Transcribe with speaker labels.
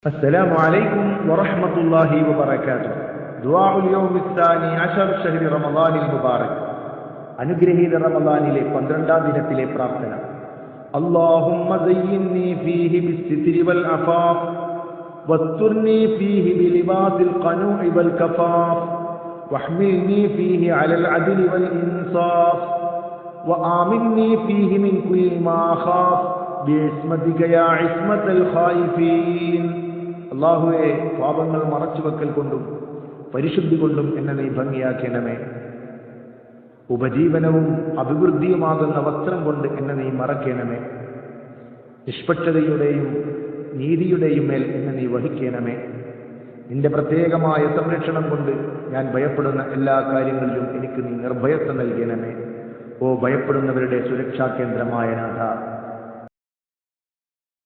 Speaker 1: السلام عليكم ورحمة الله وبركاته. دعاء اليوم الثاني عشر شهر رمضان المبارك. അനുഗ്രഹീത റമദാനിലെ 12ാം ദിനത്തിലെ പ്രാർത്ഥന. اللهم زينني فيه بالستر والعفاف واسترني فيه بلباس القنوع والكفاف واحملني فيه على العدل والإنصاف وآمني فيه من كل ما خاف بعصمتك يا عصمة الخائفين. അല്ലാഹുവേ, പാപങ്ങൾ മറച്ചുവെക്കൽ കൊണ്ടും പരിശുദ്ധി കൊണ്ടും എന്നെ നീ ഭംഗിയാക്കണമേ. ഉപജീവനവും അഭിവൃദ്ധിയുമാകുന്ന വസ്ത്രം കൊണ്ട് എന്നെ നീ മറക്കണമേ. നിഷ്പക്ഷതയുടെയും നീതിയുടെയും മേൽ എന്നെ നീ വഹിക്കണമേ. നിന്റെ പ്രത്യേകമായ സംരക്ഷണം കൊണ്ട് ഞാൻ ഭയപ്പെടുന്ന എല്ലാ കാര്യങ്ങളിലും എനിക്ക് നീ നിർഭയത്വം നൽകണമേ. ഓ ഭയപ്പെടുന്നവരുടെ സുരക്ഷാ കേന്ദ്രമായ നാഥ,